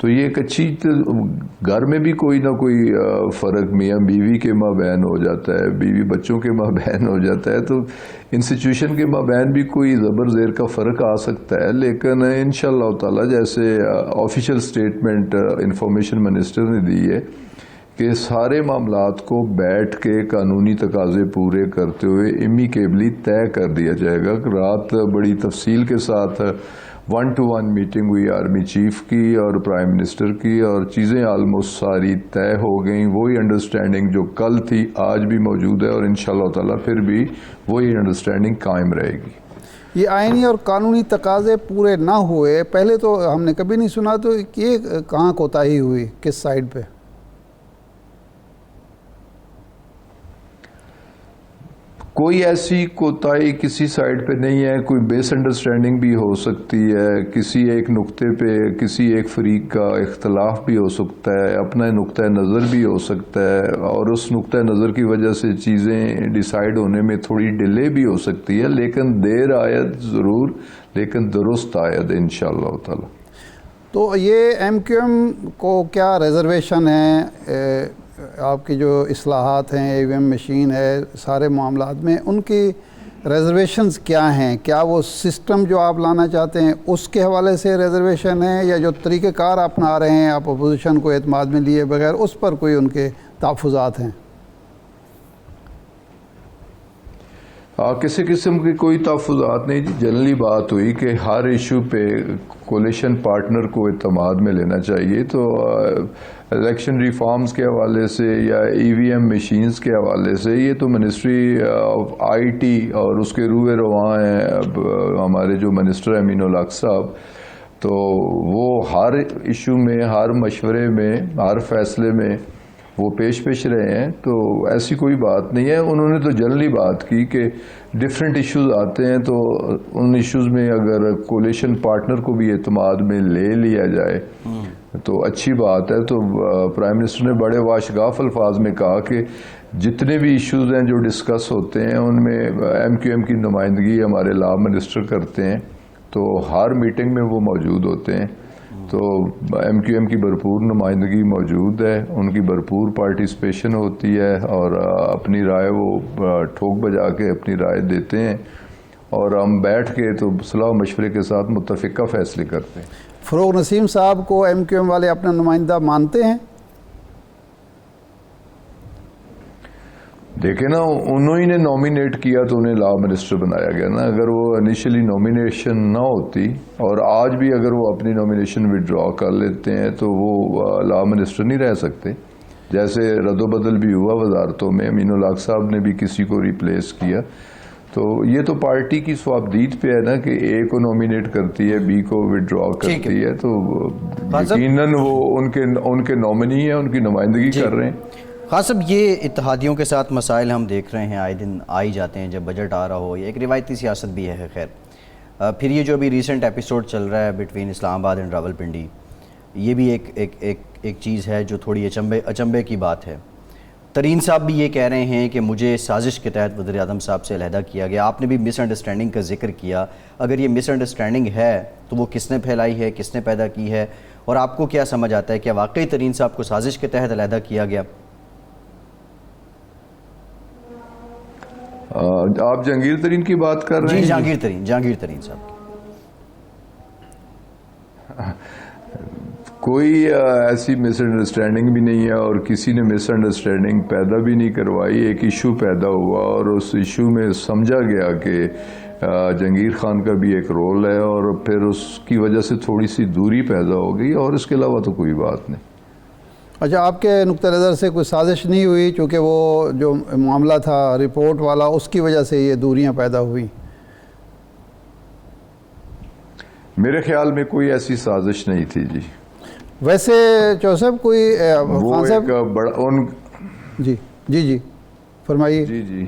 تو یہ ایک اچھی گھر میں بھی کوئی نہ کوئی فرق میاں بیوی کے مابین ہو جاتا ہے, بیوی بچوں کے مابین ہو جاتا ہے, تو انسٹیٹیوشن کے مابین بھی کوئی زبر زیر کا فرق آ سکتا ہے. لیکن انشاءاللہ تعالی جیسے آفیشیل سٹیٹمنٹ انفارمیشن منسٹر نے دی ہے کہ سارے معاملات کو بیٹھ کے قانونی تقاضے پورے کرتے ہوئے امیکیبلی طے کر دیا جائے گا. رات بڑی تفصیل کے ساتھ 1-to-1 میٹنگ ہوئی آرمی چیف کی اور پرائم منسٹر کی, اور چیزیں آلموسٹ ساری طے ہو گئیں. وہی انڈرسٹینڈنگ جو کل تھی آج بھی موجود ہے, اور انشاءاللہ تعالی پھر بھی وہی انڈرسٹینڈنگ قائم رہے گی. یہ آئینی اور قانونی تقاضے پورے نہ ہوئے پہلے تو ہم نے کبھی نہیں سنا, تو یہ کہاں کوتاہی ہوئی, کس سائڈ پہ؟ کوئی ایسی کوتاہی کسی سائڈ پہ نہیں ہے. کوئی بیس انڈرسٹینڈنگ بھی ہو سکتی ہے, کسی ایک نقطے پہ کسی ایک فریق کا اختلاف بھی ہو سکتا ہے, اپنا نقطہ نظر بھی ہو سکتا ہے, اور اس نقطہ نظر کی وجہ سے چیزیں ڈیسائیڈ ہونے میں تھوڑی ڈیلے بھی ہو سکتی ہے. لیکن دیر آید ضرور, لیکن درست آید انشاءاللہ تعالی. تو یہ ایم کیو ایم کو کیا ریزرویشن ہے آپ کی جو اصلاحات ہیں, ای وی ایم مشین ہے, سارے معاملات میں ان کی ریزرویشنز کیا ہیں؟ کیا وہ سسٹم جو آپ لانا چاہتے ہیں اس کے حوالے سے ریزرویشن ہے, یا جو طریقہ کار اپنا رہے ہیں آپ اپوزیشن کو اعتماد میں لیے بغیر, اس پر کوئی ان کے تحفظات ہیں؟ کسی قسم کی کوئی تحفظات نہیں جی. جنرلی بات ہوئی کہ ہر ایشو پہ کولیشن پارٹنر کو اعتماد میں لینا چاہیے. تو الیکشن ریفارمز کے حوالے سے یا ای وی ایم مشینز کے حوالے سے یہ تو منسٹری آف آئی ٹی اور اس کے روئے رواں ہیں اب ہمارے جو منسٹر امین الحق صاحب, تو وہ ہر ایشو میں, ہر مشورے میں, ہر فیصلے میں وہ پیش رہے ہیں. تو ایسی کوئی بات نہیں ہے. انہوں نے تو جنرلی بات کی کہ ڈفرینٹ ایشوز آتے ہیں, تو ان ایشوز میں اگر کولیشن پارٹنر کو بھی اعتماد میں لے لیا جائے تو اچھی بات ہے. تو پرائم منسٹر نے بڑے واشگاف الفاظ میں کہا کہ جتنے بھی ایشوز ہیں جو ڈسکس ہوتے ہیں ان میں ایم کیو ایم کی نمائندگی ہمارے لا منسٹر کرتے ہیں, تو ہر میٹنگ میں وہ موجود ہوتے ہیں. تو ایم کیو ایم کی بھرپور نمائندگی موجود ہے, ان کی بھرپور پارٹیسپیشن ہوتی ہے, اور اپنی رائے وہ ٹھوک بجا کے اپنی رائے دیتے ہیں, اور ہم بیٹھ کے تو صلاح و مشورے کے ساتھ متفقہ فیصلے کرتے ہیں. فروغ نسیم صاحب کو ایم کیو ایم والے اپنا نمائندہ مانتے ہیں؟ دیکھیں نا, انہوں نے نامینیٹ کیا تو انہیں لا منسٹر بنایا گیا نا. اگر وہ انیشلی نامینیشن نہ ہوتی, اور آج بھی اگر وہ اپنی نامینیشن وڈرا کر لیتے ہیں, تو وہ لا منسٹر نہیں رہ سکتے. جیسے رد و بدل بھی ہوا وزارتوں میں, امین الحق صاحب نے بھی کسی کو ریپلیس کیا. تو یہ تو پارٹی کی سوابدید پہ ہے نا کہ اے کو نامینیٹ کرتی ہے, بی کو وڈرا کرتی ہے, تو یقیناً وہ ان کے نامنی ہیں, ان کی نمائندگی کر رہے ہیں. خان صاحب, یہ اتحادیوں کے ساتھ مسائل ہم دیکھ رہے ہیں آئے دن آئی جاتے ہیں, جب بجٹ آ رہا ہو, یہ ایک روایتی سیاست بھی ہے. خیر, پھر یہ جو ابھی ریسنٹ ایپیسوڈ چل رہا ہے بٹوین اسلام آباد اینڈ راولپنڈی, یہ بھی ایک چیز ہے جو تھوڑی اچنبے کی بات ہے. ترین صاحب بھی یہ کہہ رہے ہیں کہ مجھے سازش کے تحت وزیر اعظم صاحب سے علیحدہ کیا گیا. آپ نے بھی مس انڈرسٹینڈنگ کا ذکر کیا. اگر یہ مس انڈرسٹینڈنگ ہے تو وہ کس نے پھیلائی ہے, کس نے پیدا کی ہے, اور آپ کو کیا سمجھ آتا ہے کہ واقعی ترین صاحب کو سازش کے تحت علیحدہ کیا گیا؟ آپ جہانگیر ترین کی بات کر رہے ہیں؟ جی, جہانگیر ترین صاحب. کوئی ایسی مس انڈرسٹینڈنگ بھی نہیں ہے, اور کسی نے مس انڈرسٹینڈنگ پیدا بھی نہیں کروائی. ایک ایشو پیدا ہوا, اور اس ایشو میں سمجھا گیا کہ جہانگیر خان کا بھی ایک رول ہے, اور پھر اس کی وجہ سے تھوڑی سی دوری پیدا ہو گئی, اور اس کے علاوہ تو کوئی بات نہیں. اچھا, آپ کے نقطہ نظر سے کوئی سازش نہیں ہوئی چونکہ وہ جو معاملہ تھا رپورٹ والا, اس کی وجہ سے یہ دوریاں پیدا ہوئی؟ میرے خیال میں کوئی ایسی سازش نہیں تھی جی. ویسے چو صاحب کوئی خان صاحب جی فرمائیے. جی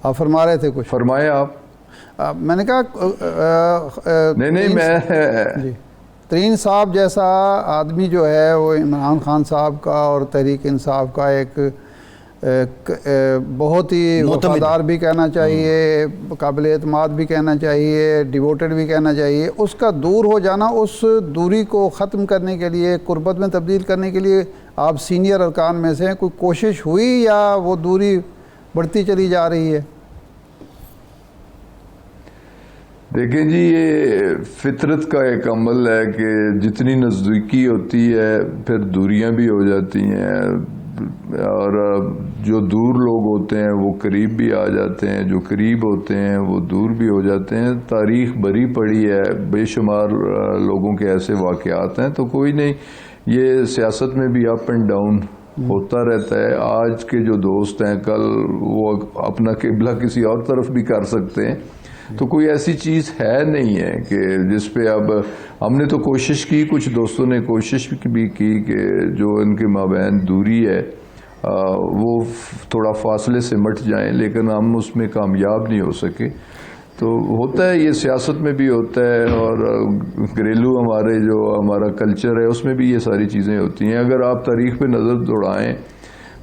آپ فرما رہے تھے کچھ؟ فرمائے آپ. میں نے کہا نہیں جی, ترین صاحب جیسا آدمی جو ہے وہ عمران خان صاحب کا اور تحریک انصاف کا ایک بہت ہی وفادار بھی کہنا چاہیے، قابل اعتماد بھی کہنا چاہیے، ڈیووٹڈ بھی کہنا چاہیے، اس کا دور ہو جانا، اس دوری کو ختم کرنے کے لیے، قربت میں تبدیل کرنے کے لیے آپ سینئر ارکان میں سے کوئی کوشش ہوئی یا وہ دوری بڑھتی چلی جا رہی ہے؟ دیکھیں جی، یہ فطرت کا ایک عمل ہے کہ جتنی نزدیکی ہوتی ہے پھر دوریاں بھی ہو جاتی ہیں، اور جو دور لوگ ہوتے ہیں وہ قریب بھی آ جاتے ہیں، جو قریب ہوتے ہیں وہ دور بھی ہو جاتے ہیں۔ تاریخ بھری پڑی ہے، بے شمار لوگوں کے ایسے واقعات ہیں، تو کوئی نہیں، یہ سیاست میں بھی اپ اینڈ ڈاؤن ہوتا رہتا ہے۔ آج کے جو دوست ہیں کل وہ اپنا قبلہ کسی اور طرف بھی کر سکتے ہیں، تو کوئی ایسی چیز ہے نہیں ہے کہ جس پہ اب ہم نے تو کوشش کی، کچھ دوستوں نے کوشش بھی کی کہ جو ان کے مابین دوری ہے وہ تھوڑا فاصلے سے مٹ جائیں، لیکن ہم اس میں کامیاب نہیں ہو سکے۔ تو ہوتا ہے، یہ سیاست میں بھی ہوتا ہے، اور گھریلو ہمارا کلچر ہے اس میں بھی یہ ساری چیزیں ہوتی ہیں۔ اگر آپ تاریخ پہ نظر دوڑائیں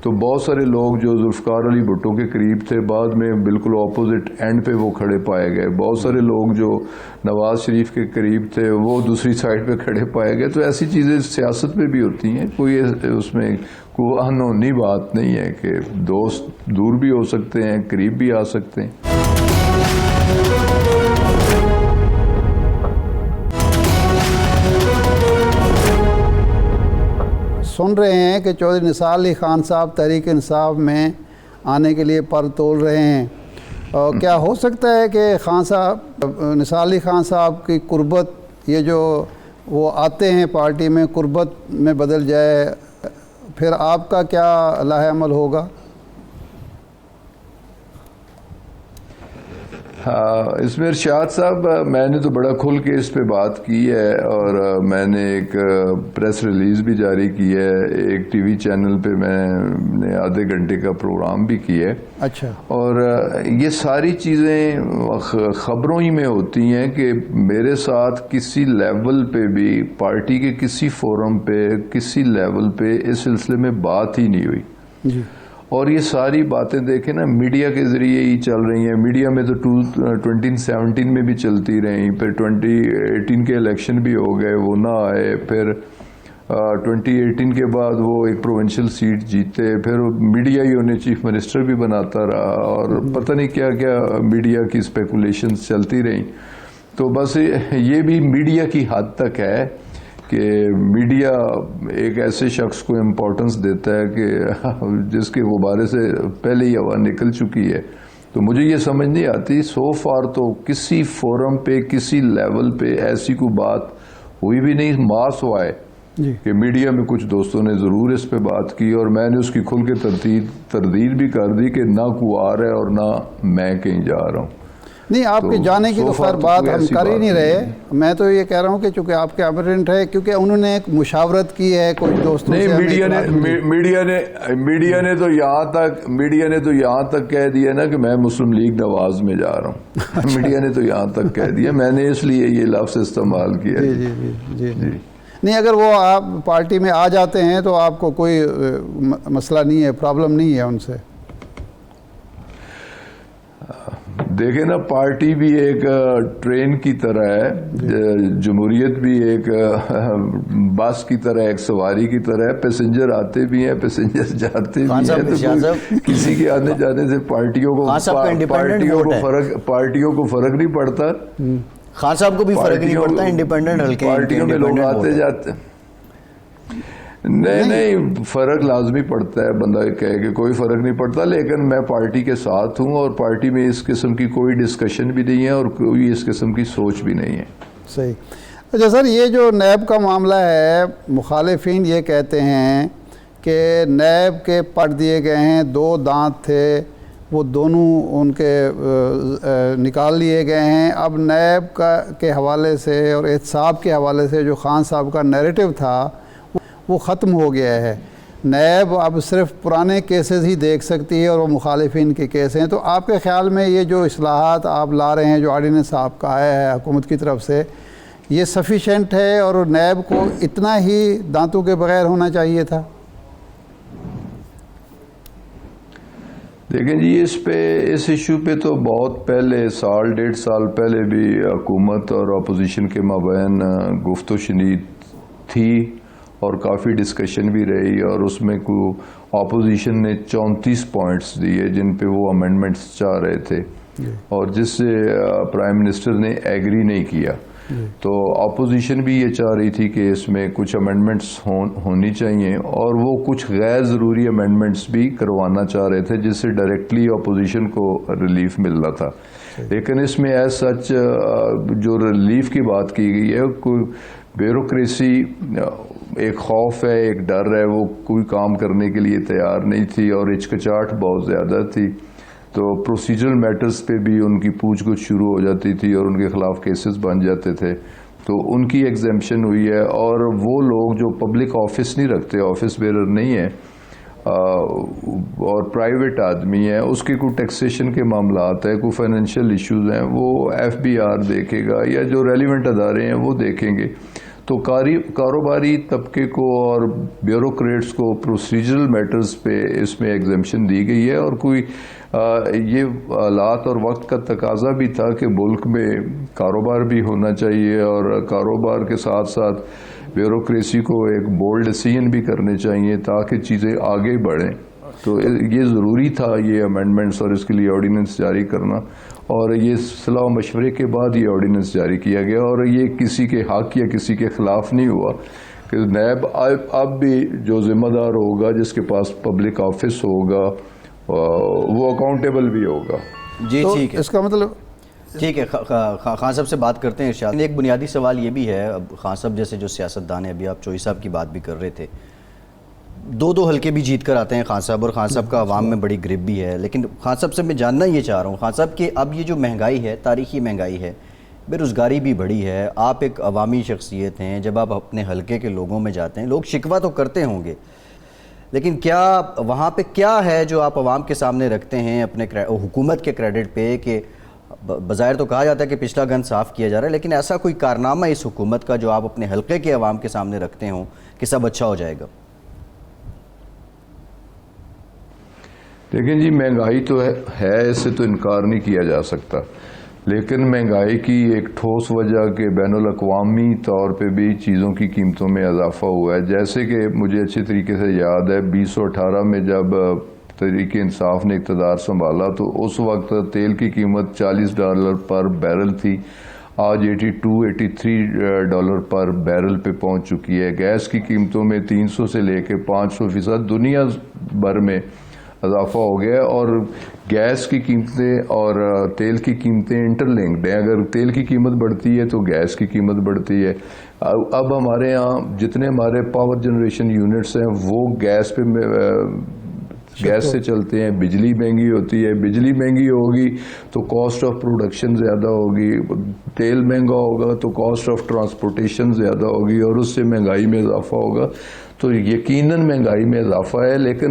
تو بہت سارے لوگ جو ذوالفقار علی بھٹو کے قریب تھے بعد میں بالکل اپوزٹ اینڈ پہ وہ کھڑے پائے گئے، بہت سارے لوگ جو نواز شریف کے قریب تھے وہ دوسری سائڈ پہ کھڑے پائے گئے۔ تو ایسی چیزیں سیاست میں بھی ہوتی ہیں، کوئی اس میں کوئی انہونی بات نہیں ہے کہ دوست دور بھی ہو سکتے ہیں، قریب بھی آ سکتے ہیں۔ سن رہے ہیں کہ چودھری نثار علی خان صاحب تحریک انصاف میں آنے کے لیے پر تول رہے ہیں، اور کیا ہو سکتا ہے کہ نثار علی خان صاحب کی قربت، یہ جو وہ آتے ہیں پارٹی میں، قربت میں بدل جائے؟ پھر آپ کا کیا لاہ عمل ہوگا؟ اس میں ارشاد صاحب، میں نے تو بڑا کھل کے اس پہ بات کی ہے، اور میں نے ایک پریس ریلیز بھی جاری کی ہے، ایک ٹی وی چینل پہ میں نے آدھے گھنٹے کا پروگرام بھی کیا ہے۔ اچھا۔ اور یہ ساری چیزیں خبروں ہی میں ہوتی ہیں کہ میرے ساتھ کسی لیول پہ بھی، پارٹی کے کسی فورم پہ، کسی لیول پہ اس سلسلے میں بات ہی نہیں ہوئی۔ جی۔ اور یہ ساری باتیں دیکھیں نا، میڈیا کے ذریعے ہی چل رہی ہیں۔ میڈیا میں تو 2017 میں بھی چلتی رہیں، پھر 2018 کے الیکشن بھی ہو گئے، وہ نہ آئے، پھر 2018 کے بعد وہ ایک پروونشل سیٹ جیتے، پھر میڈیا ہی انہیں چیف منسٹر بھی بناتا رہا، اور پتہ نہیں کیا کیا میڈیا کی اسپیکولیشنز چلتی رہیں۔ تو بس یہ بھی میڈیا کی حد تک ہے کہ میڈیا ایک ایسے شخص کو امپورٹنس دیتا ہے کہ جس کے غبارے سے پہلے ہی ہوا نکل چکی ہے۔ تو مجھے یہ سمجھ نہیں آتی، سو فار تو کسی فورم پہ، کسی لیول پہ ایسی کوئی بات ہوئی بھی نہیں، ماس ہوا ہے کہ میڈیا میں کچھ دوستوں نے ضرور اس پہ بات کی، اور میں نے اس کی کھل کے تردید بھی کر دی کہ نہ کوئی آ رہا ہے اور نہ میں کہیں جا رہا ہوں۔ نہیں، آپ کے جانے کی تو خیر بات ہم کر ہی نہیں رہے، میں تو یہ کہہ رہا ہوں کہ چونکہ آپ کے امرنٹ ہے، کیونکہ انہوں نے ایک مشاورت کی ہے کچھ دوستوں سے۔ نہیں، میڈیا نے تو یہاں تک کہہ دیا نا کہ میں مسلم لیگ نواز میں جا رہا ہوں۔ میڈیا نے تو یہاں تک کہہ دیا، میں نے اس لیے یہ لفظ استعمال کیا۔ جی۔ نہیں، اگر وہ آپ پارٹی میں آ جاتے ہیں تو آپ کو کوئی مسئلہ نہیں ہے، پرابلم نہیں ہے ان سے؟ دیکھیں نا، پارٹی بھی ایک ٹرین کی طرح ہے، جمہوریت بھی ایک بس کی طرح، ایک سواری کی طرح ہے، پیسنجر آتے بھی ہیں، پیسنجر جاتے بھی ہیں، تو کسی کے آنے جانے سے پارٹیوں کو فرق نہیں پڑتا۔ خان صاحب کو بھی فرق نہیں پڑتا، انڈیپینڈنٹ حلقے پارٹیوں میں لوگ آتے جاتے۔ نہیں، فرق لازمی پڑتا ہے، بندہ کہے کہ کوئی فرق نہیں پڑتا، لیکن میں پارٹی کے ساتھ ہوں، اور پارٹی میں اس قسم کی کوئی ڈسکشن بھی نہیں ہے اور کوئی اس قسم کی سوچ بھی نہیں ہے۔ صحیح۔ اچھا سر، یہ جو نیب کا معاملہ ہے، مخالفین یہ کہتے ہیں کہ نیب کے پٹ دیے گئے ہیں، 2 دانت تھے، وہ دونوں ان کے نکال لیے گئے ہیں۔ اب نیب کے حوالے سے اور احتساب کے حوالے سے جو خان صاحب کا نیریٹو تھا وہ ختم ہو گیا ہے۔ نیب اب صرف پرانے کیسز ہی دیکھ سکتی ہے اور وہ مخالفین کے کیس ہیں۔ تو آپ کے خیال میں یہ جو اصلاحات آپ لا رہے ہیں، جو آرڈیننس آپ کا آیا ہے حکومت کی طرف سے، یہ سفیشینٹ ہے اور نیب کو اتنا ہی دانتوں کے بغیر ہونا چاہیے تھا؟ دیکھیں جی اس ایشو پہ تو بہت پہلے 1.5 سال پہلے بھی حکومت اور اپوزیشن کے مابین گفت و شنید تھی اور کافی ڈسکشن بھی رہی، اور اس میں اپوزیشن نے 34 پوائنٹس دیے جن پہ وہ امینڈمنٹس چاہ رہے تھے، اور جس سے پرائم منسٹر نے ایگری نہیں کیا۔ تو اپوزیشن بھی یہ چاہ رہی تھی کہ اس میں کچھ امینڈمنٹس ہونی چاہیے، اور وہ کچھ غیر ضروری امینڈمنٹس بھی کروانا چاہ رہے تھے جس سے ڈائریکٹلی اپوزیشن کو ریلیف مل رہا تھا۔ لیکن اس میں ایز سچ جو ریلیف کی بات کی گئی ہے، کوئی بیوروکریسی، ایک خوف ہے، ایک ڈر ہے، وہ کوئی کام کرنے کے لیے تیار نہیں تھی، اور ہچکچاہٹ بہت زیادہ تھی، تو پروسیجرل میٹرز پہ بھی ان کی پوچھ گچھ شروع ہو جاتی تھی اور ان کے خلاف کیسز بن جاتے تھے، تو ان کی ایگزیمپشن ہوئی ہے۔ اور وہ لوگ جو پبلک آفس نہیں رکھتے، آفس بیرر نہیں ہیں اور پرائیویٹ آدمی ہیں، اس کے کوئی ٹیکسیشن کے معاملات ہیں، کوئی فائنینشیل ایشوز ہیں، وہ FBR دیکھے گا یا جو ریلیونٹ ادارے ہیں وہ دیکھیں گے۔ تو کاروباری طبقے کو اور بیوروکریٹس کو پروسیجرل میٹرز پہ اس میں ایگزیمپشن دی گئی ہے، اور کوئی یہ حالات اور وقت کا تقاضا بھی تھا کہ ملک میں کاروبار بھی ہونا چاہیے، اور کاروبار کے ساتھ ساتھ بیوروکریسی کو ایک بولڈ ڈیسیژن بھی کرنے چاہیے تاکہ چیزیں آگے بڑھیں۔ تو یہ ضروری تھا یہ امینڈمنٹس اور اس کے لیے آرڈیننس جاری کرنا، اور یہ صلاح و مشورے کے بعد یہ آرڈیننس جاری کیا گیا، اور یہ کسی کے حق یا کسی کے خلاف نہیں ہوا کہ نیب اب بھی جو ذمہ دار ہوگا، جس کے پاس پبلک آفس ہوگا، وہ اکاؤنٹیبل بھی ہوگا۔ جی تو ٹھیک ہے، اس کا مطلب ٹھیک ہے، خان صاحب سے بات کرتے ہیں ارشاد۔ ایک بنیادی سوال یہ بھی ہے، اب خان صاحب جیسے جو سیاستدان ہیں، ابھی آپ چوئی صاحب کی بات بھی کر رہے تھے، دو حلقے بھی جیت کر آتے ہیں خان صاحب، اور خان صاحب کا عوام میں بڑی گرپ بھی ہے، لیکن خان صاحب سے میں جاننا یہ چاہ رہا ہوں خان صاحب کہ اب یہ جو مہنگائی ہے، تاریخی مہنگائی ہے، بے روزگاری بھی بڑی ہے، آپ ایک عوامی شخصیت ہیں، جب آپ اپنے حلقے کے لوگوں میں جاتے ہیں، لوگ شکوہ تو کرتے ہوں گے، لیکن کیا وہاں پہ کیا ہے جو آپ عوام کے سامنے رکھتے ہیں اپنے حکومت کے کریڈٹ پہ، کہ بظاہر تو کہا جاتا ہے کہ پچھلا گند صاف کیا جا رہا ہے، لیکن ایسا کوئی کارنامہ اس حکومت کا جو آپ اپنے حلقے کے عوام کے سامنے رکھتے ہوں کہ سب اچھا ہو جائے گا؟ دیکھیں جی، مہنگائی تو ہے، اس سے تو انکار نہیں کیا جا سکتا، لیکن مہنگائی کی ایک ٹھوس وجہ کے بین الاقوامی طور پہ بھی چیزوں کی قیمتوں میں اضافہ ہوا ہے۔ جیسے کہ مجھے اچھی طریقے سے یاد ہے 2018 میں جب تحریک انصاف نے اقتدار سنبھالا تو اس وقت تیل کی قیمت $40 پر بیرل تھی، آج $82-83 پر بیرل پہ پہنچ چکی ہے۔ گیس کی قیمتوں میں 300 سے لے کے 500% دنیا بھر میں اضافہ ہو گیا، اور گیس کی قیمتیں اور تیل کی قیمتیں انٹر لنکڈ ہیں، اگر تیل کی قیمت بڑھتی ہے تو گیس کی قیمت بڑھتی ہے۔ اب ہمارے ہاں جتنے ہمارے پاور جنریشن یونٹس ہیں وہ گیس سے چلتے ہیں، بجلی مہنگی ہوتی ہے، بجلی مہنگی ہوگی تو کاسٹ آف پروڈکشن زیادہ ہوگی، تیل مہنگا ہوگا تو کاسٹ آف ٹرانسپورٹیشن زیادہ ہوگی، اور اس سے مہنگائی میں اضافہ ہوگا۔ تو یقیناً مہنگائی میں اضافہ ہے، لیکن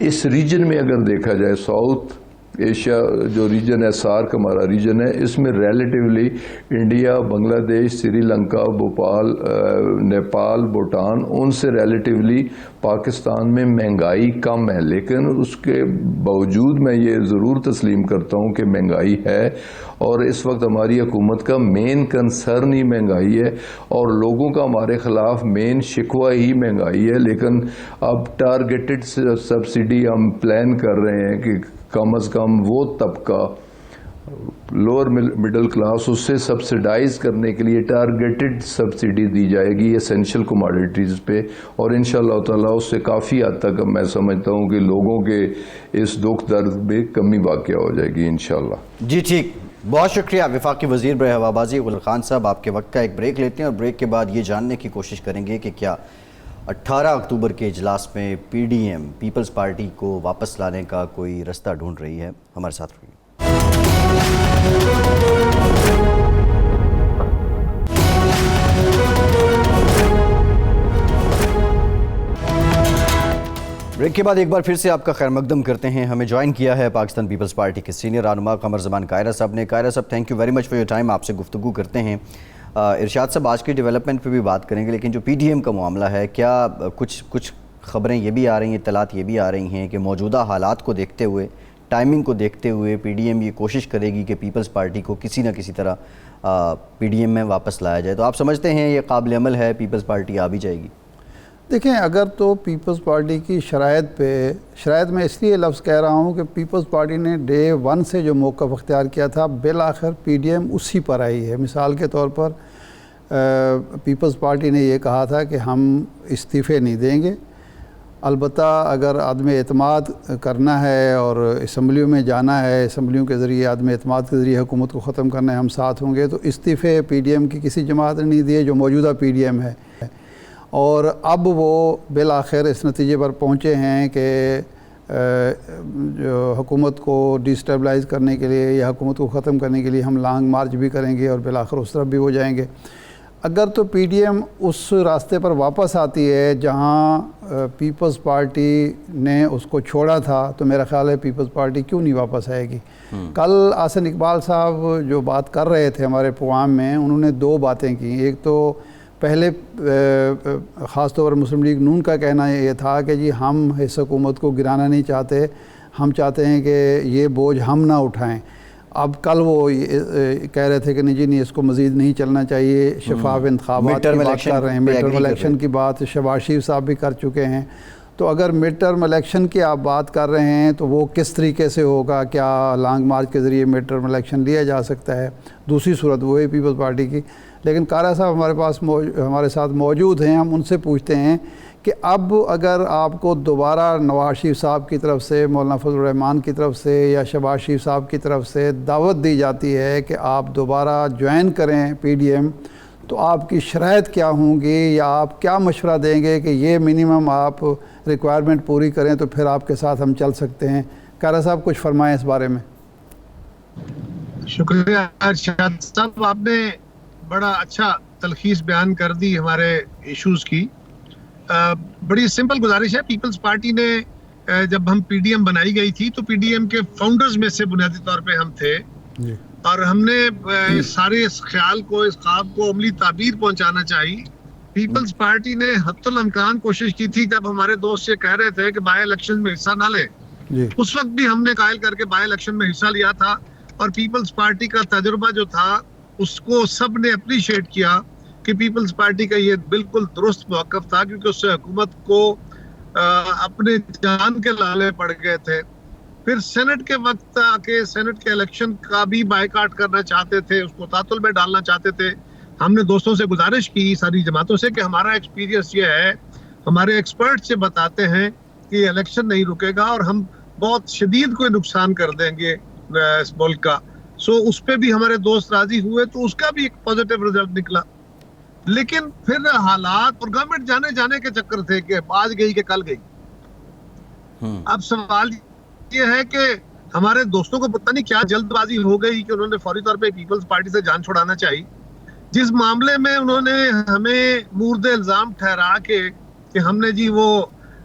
اس ریجن میں اگر دیکھا جائے، ساؤتھ ایشیا جو ریجن ہے، سارک ہمارا ریجن ہے، اس میں ریلیٹیولی انڈیا، بنگلہ دیش، سری لنکا، نیپال، بھوٹان، ان سے ریلیٹیولی پاکستان میں مہنگائی کم ہے، لیکن اس کے باوجود میں یہ ضرور تسلیم کرتا ہوں کہ مہنگائی ہے، اور اس وقت ہماری حکومت کا مین کنسرن ہی مہنگائی ہے، اور لوگوں کا ہمارے خلاف مین شکوہ ہی مہنگائی ہے۔ لیکن اب ٹارگیٹڈ سبسڈی ہم پلان کر رہے ہیں کہ کم از کم وہ طبقہ لوور مڈل کلاس، اس سے سبسڈائز کرنے کے لیے ٹارگیٹڈ سبسڈی دی جائے گی ایسینشل کموڈیٹیز پہ، اور انشاءاللہ تعالیٰ اس سے کافی حد تک میں سمجھتا ہوں کہ لوگوں کے اس دکھ درد میں کمی واقع ہو جائے گی انشاءاللہ۔ جی ٹھیک، بہت شکریہ وفاقی وزیر برائے ہوابازی غل خان صاحب۔ آپ کے وقت کا ایک بریک لیتے ہیں، اور بریک کے بعد یہ جاننے کی کوشش کریں گے کہ کیا 18 اکتوبر کے اجلاس میں PDM پیپلز پارٹی کو واپس لانے کا کوئی رستہ ڈھونڈ رہی ہے؟ ہمارے ساتھ رہیے۔ بریک کے بعد ایک بار پھر سے آپ کا خیر مقدم کرتے ہیں۔ ہمیں جوائن کیا ہے پاکستان پیپلز پارٹی کے سینئر رہنما قمر زمان قاہرہ صاحب نے۔ قاہرہ صاحب، thank you very much for your time. آپ سے گفتگو کرتے ہیں۔ ارشاد صاحب، آج کی ڈیولپمنٹ پہ بھی بات کریں گے، لیکن جو PDM کا معاملہ ہے، کیا کچھ خبریں یہ بھی آ رہی ہیں، اطلاعات یہ بھی آ رہی ہیں کہ موجودہ حالات کو دیکھتے ہوئے ٹائمنگ کو دیکھتے ہوئے پی ڈی ایم یہ کوشش کرے گی کہ پیپلز پارٹی کو کسی نہ کسی طرح پی ڈی ایم میں واپس لایا جائے، تو آپ سمجھتے ہیں یہ قابل عمل ہے، پیپلز پارٹی آ بھی جائے گی؟ دیکھیں، اگر تو پیپلز پارٹی کی شرائط میں اس لیے لفظ کہہ رہا ہوں کہ پیپلز پارٹی نے ڈے 1 سے جو موقف اختیار کیا تھا، بالآخر پی ڈی ایم اسی پر آئی ہے۔ مثال کے طور پر پیپلز پارٹی نے یہ کہا تھا کہ ہم استعفے نہیں دیں گے، البتہ اگر عدم اعتماد کرنا ہے اور اسمبلیوں میں جانا ہے، اسمبلیوں کے ذریعے عدم اعتماد کے ذریعے حکومت کو ختم کرنا ہے، ہم ساتھ ہوں گے۔ تو استعفے پی ڈی ایم کی کسی جماعت نے نہیں دیے جو موجودہ پی ڈی ایم ہے، اور اب وہ بالآخر اس نتیجے پر پہنچے ہیں کہ جو حکومت کو ڈیسٹیبلائز کرنے کے لیے یا حکومت کو ختم کرنے کے لیے ہم لانگ مارچ بھی کریں گے اور بالآخر اس طرف بھی ہو جائیں گے۔ اگر تو پی ڈی ایم اس راستے پر واپس آتی ہے جہاں پیپلز پارٹی نے اس کو چھوڑا تھا، تو میرا خیال ہے پیپلز پارٹی کیوں نہیں واپس آئے گی۔ کل احسن اقبال صاحب جو بات کر رہے تھے ہمارے پروگرام میں، انہوں نے 2 باتیں کی۔ ایک تو پہلے خاص طور پر مسلم لیگ نون کا کہنا یہ تھا کہ جی ہم اس حکومت کو گرانا نہیں چاہتے، ہم چاہتے ہیں کہ یہ بوجھ ہم نہ اٹھائیں۔ اب کل وہ کہہ رہے تھے کہ نہیں اس کو مزید نہیں چلنا چاہیے، شفاف انتخابات کی بات کر رہے ہیں، مڈ ٹرم الیکشن کی بات شہباز شریف صاحب بھی کر چکے ہیں۔ تو اگر مڈ ٹرم الیکشن کی آپ بات کر رہے ہیں تو وہ کس طریقے سے ہوگا؟ کیا لانگ مارچ کے ذریعے مڈ ٹرم الیکشن لیا جا سکتا ہے؟ دوسری صورت وہ ہے پیپلز پارٹی کی۔ لیکن قارا صاحب ہمارے ساتھ موجود ہیں، ہم ان سے پوچھتے ہیں کہ اب اگر آپ کو دوبارہ نواز شریف صاحب کی طرف سے، مولانا فضل الرحمان کی طرف سے یا شہباز شریف صاحب کی طرف سے دعوت دی جاتی ہے کہ آپ دوبارہ جوائن کریں پی ڈی ایم، تو آپ کی شرائط کیا ہوں گی، یا آپ کیا مشورہ دیں گے کہ یہ منیمم آپ ریکوائرمنٹ پوری کریں تو پھر آپ کے ساتھ ہم چل سکتے ہیں؟ قارا صاحب کچھ فرمائیں اس بارے میں۔ شکریہ ارشاد صاحب، آپ نے بڑا اچھا تلخیص بیان کر دی ہمارے ایشوز کی۔ بڑی سمپل گزارش ہے، پیپلز پارٹی نے جب ہم پی ڈی ایم بنائی گئی تھی تو پی ڈی ایم کے فاؤنڈرز میں سے بنیادی طور پہ ہم تھے، اور ہم نے سارے اس خیال کو، اس خواب کو عملی تعبیر پہنچانا چاہیے۔ پیپلز پارٹی نے حتی الامکان کوشش کی تھی، جب ہمارے دوست یہ کہہ رہے تھے کہ بائی الیکشن میں حصہ نہ لیں، اس وقت بھی ہم نے قائل کر کے بائی الیکشن میں حصہ لیا تھا، اور پیپلز پارٹی کا تجربہ جو تھا اس کو سب نے اپریشیٹ کیا کہ پیپلز پارٹی کا یہ بالکل درست موقف تھا، کیونکہ اس سے حکومت کو اپنے جان کے لالے پڑ گئے تھے۔ پھر سینٹ کے وقت آ کے سینٹ کے الیکشن کا بھی بائیکاٹ کرنا چاہتے تھے، اس کو تعطل میں ڈالنا چاہتے تھے۔ ہم نے دوستوں سے گزارش کی، ساری جماعتوں سے، کہ ہمارا ایکسپیرینس یہ ہے، ہمارے ایکسپرٹ سے بتاتے ہیں کہ یہ الیکشن نہیں رکے گا اور ہم بہت شدید کوئی نقصان کر دیں گے اس ملک کا۔ اس پہ بھی ہمارے دوست راضی ہوئے، تو اس کا بھی ایک پازیٹیو رزلٹ نکلا۔ لیکن پھر حالات اور گورنمنٹ جانے کے چکر تھے کہ آج گئی کہ کل گئی۔ اب سوال یہ ہے کہ ہمارے دوستوں کو پتہ نہیں کیا جلد بازی ہو گئی کہ انہوں نے فوری طور پہ پیپلز پارٹی سے جان چھڑانا چاہیے، جس معاملے میں انہوں نے ہمیں مورد الزام ٹھہرا کے کہ ہم نے جی وہ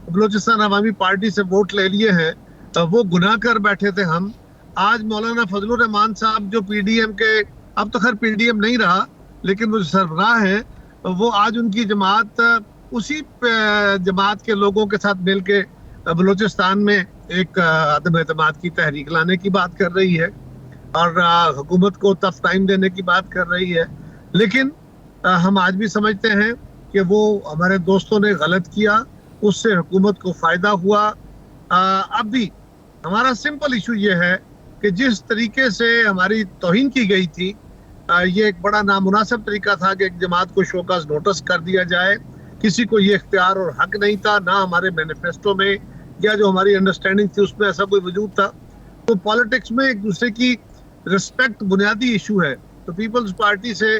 بلوچستان عوامی پارٹی سے ووٹ لے لیے ہیں، وہ گناہ کر بیٹھے تھے ہم۔ آج مولانا فضل الرحمان صاحب جو پی ڈی ایم کے، اب تو خیر پی ڈی ایم نہیں رہا لیکن وہ سربراہ ہیں، وہ آج ان کی جماعت اسی جماعت کے لوگوں کے ساتھ مل کے بلوچستان میں ایک عدم اعتماد کی تحریک لانے کی بات کر رہی ہے اور حکومت کو ٹف ٹائم دینے کی بات کر رہی ہے۔ لیکن ہم آج بھی سمجھتے ہیں کہ وہ ہمارے دوستوں نے غلط کیا، اس سے حکومت کو فائدہ ہوا۔ اب بھی ہمارا سمپل ایشو یہ ہے کہ جس طریقے سے ہماری توہین کی گئی تھی، یہ ایک بڑا نامناسب طریقہ تھا کہ ایک جماعت کو شوکاز نوٹس کر دیا جائے۔ کسی کو یہ اختیار اور حق نہیں تھا، نہ ہمارے مینیفیسٹو میں یا جو ہماری انڈرسٹینڈنگ تھی اس میں ایسا کوئی وجود تھا۔ تو پالیٹکس میں ایک دوسرے کی رسپیکٹ بنیادی ایشو ہے، تو پیپلز پارٹی سے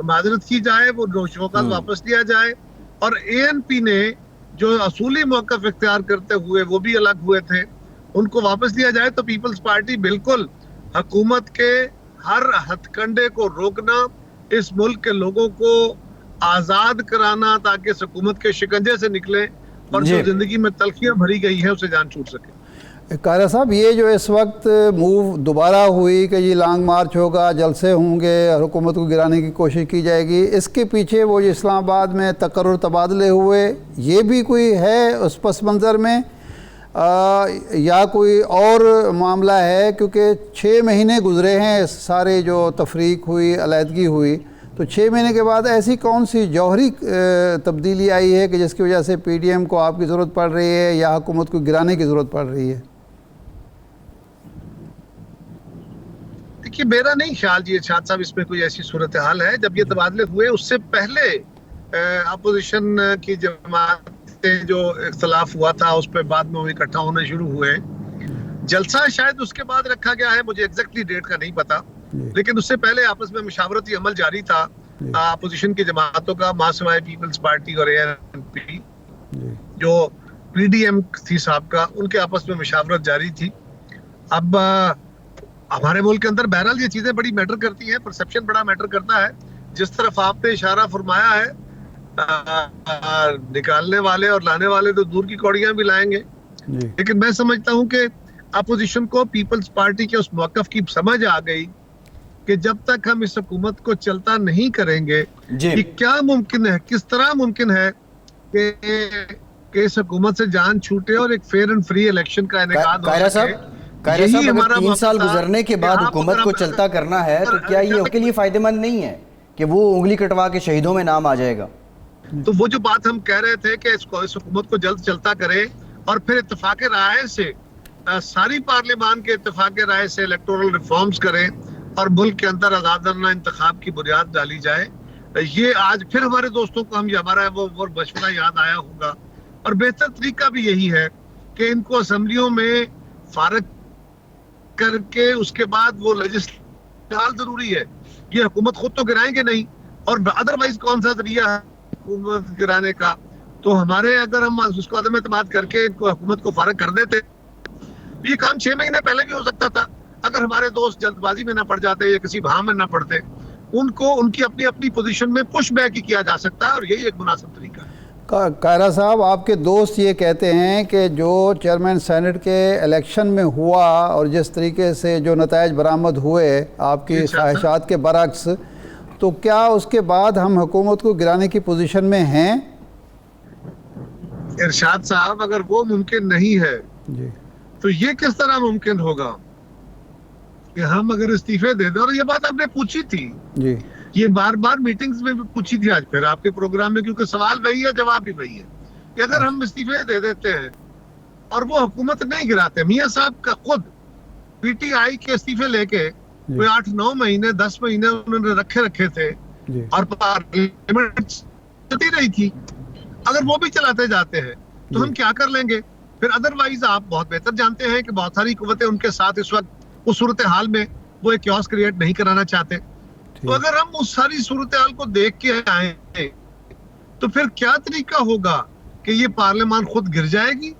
معذرت کی جائے، وہ شوکاز واپس لیا جائے، اور اے این پی نے جو اصولی موقف اختیار کرتے ہوئے وہ بھی الگ ہوئے تھے، ان کو واپس لیا جائے، تو پیپلز پارٹی بالکل حکومت کے ہر ہتھ کنڈے کو روکنا، اس ملک کے لوگوں کو آزاد کرانا تاکہ اس حکومت کے شکنجے سے نکلیں اور جو زندگی میں تلخیاں بھری گئی ہیں اسے جان چھوٹ سکے۔ قائرہ صاحب، یہ جو اس وقت موو دوبارہ ہوئی کہ یہ لانگ مارچ ہوگا، جلسے ہوں گے، حکومت کو گرانے کی کوشش کی جائے گی، اس کے پیچھے وہ جو اسلام آباد میں تقرر تبادلے ہوئے، یہ بھی کوئی ہے اس پس منظر میں؟ یا کوئی اور معاملہ ہے؟ کیونکہ 6 مہینے گزرے ہیں سارے جو تفریق ہوئی، علیحدگی ہوئی، تو 6 مہینے کے بعد ایسی کون سی جوہری تبدیلی آئی ہے کہ جس کی وجہ سے پی ڈی ایم کو آپ کی ضرورت پڑ رہی ہے یا حکومت کو گرانے کی ضرورت پڑ رہی ہے؟ دیکھیے میرا نہیں خیال جی ارشاد صاحب اس میں کوئی ایسی صورتحال ہے. جب یہ تبادلے ہوئے اس سے پہلے اپوزیشن کی جماعتیں جو اختلاف ہوا تھا اس پہ بعد میں وہ اکٹھا ہونا شروع ہوئے. جلسہ شاید اس کے بعد رکھا گیا ہے، مجھے ایگزیکٹلی ڈیٹ کا نہیں پتا، لیکن اس سے پہلے آپس میں مشاورتی عمل جاری تھا اپوزیشن کی جماعتوں کا، ماسوائے پیپلز پارٹی اور ANP جو پی ڈی ایم تھی صاحب کا، ان کے آپس میں مشاورت جاری تھی. اب ہمارے ملک کے اندر بہرحال یہ چیزیں بڑی میٹر کرتی ہیں، پرسپشن بڑا میٹر کرتا ہے. جس طرف آپ نے اشارہ فرمایا ہے، نکالنے والے اور لانے والے تو دور کی کوڑیاں بھی لائیں گے، لیکن میں سمجھتا ہوں کہ اپوزیشن کو پیپلز پارٹی کے اس موقف کی سمجھ آ گئی کہ جب تک ہم اس حکومت کو چلتا نہیں کریں گے کہ کیا ممکن ہے، کس طرح ممکن ہے کہ اس حکومت سے جان چھوٹے اور ایک فیئر اینڈ فری الیکشن کا انعقاد ہو سکے. قاہرہ صاحب، اگر 3 سال گزرنے کے بعد حکومت کو چلتا کرنا ہے تو کیا یہ کے لیے فائدہ مند نہیں ہے کہ وہ انگلی کٹوا کے شہیدوں میں نام آ جائے گا؟ تو وہ جو بات ہم کہہ رہے تھے کہ اس حکومت کو جلد چلتا کرے اور پھر اتفاق رائے سے، ساری پارلیمان کے اتفاق رائے سے الیکٹورل ریفارمز کریں اور ملک کے اندر آزادانہ انتخاب کی بنیاد ڈالی جائے. یہ آج پھر ہمارے دوستوں کو ہمارا وہ مشورہ یاد آیا ہوگا، اور بہتر طریقہ بھی یہی ہے کہ ان کو اسمبلیوں میں فارغ کر کے اس کے بعد وہ لیجسلیشن ضروری ہے. یہ حکومت خود تو گرائیں گے نہیں، اور ادروائز کون سا ذریعہ ہے حکومت گرانے کا؟ تو ہمارے اگر ہم اس کو عدم اعتماد کر کے حکومت کو فارغ کر دیتے، یہ کام 6 مہینے پہلے بھی ہو سکتا تھا اگر ہمارے دوست جلد بازی میں نہ پڑ جاتے یا کسی بھاؤ میں نہ پڑتے. ان کو ان کی اپنی پوزیشن میں پش بیک ہی کیا جا سکتا ہے، اور یہی ایک مناسب طریقہ ہے. قاہرہ صاحب، آپ کے دوست یہ کہتے ہیں کہ جو چیئرمین سینٹ کے الیکشن میں ہوا اور جس طریقے سے جو نتائج برآمد ہوئے آپ کی خواہشات کے برعکس، تو کیا اس کے بعد ہم حکومت کو گرانے کی پوزیشن میں ہیں؟ ارشاد صاحب، اگر وہ ممکن نہیں ہے تو یہ کس طرح ممکن ہوگا کہ ہم اگر استعفے دے دیں؟ اور یہ بات آپ نے پوچھی تھی، یہ بار بار میٹنگز میں بھی پوچھی تھی، آج پھر آپ کے پروگرام میں، کیونکہ سوال وہی ہے، جواب بھی وہی ہے کہ اگر ہم استعفے دے دیتے ہیں اور وہ حکومت نہیں گراتے. میاں صاحب کا خود پی ٹی آئی کے استعفے لے کے کوئی 8-9 مہینے 10 مہینے انہوں نے رکھے تھے اور پارلیمنٹ چلتی رہی تھی. اگر وہ بھی چلاتے جاتے ہیں تو ہم کیا کر لیں گے پھر؟ ادروائز آپ بہت بہتر جانتے ہیں کہ بہت ساری قوتیں ان کے ساتھ اس وقت اس صورتحال میں وہ ایک کیوس کریٹ نہیں کرانا چاہتے. تو اگر ہم اس ساری صورتحال کو دیکھ کے آئیں تو پھر کیا طریقہ ہوگا کہ یہ پارلیمان خود گر جائے گی،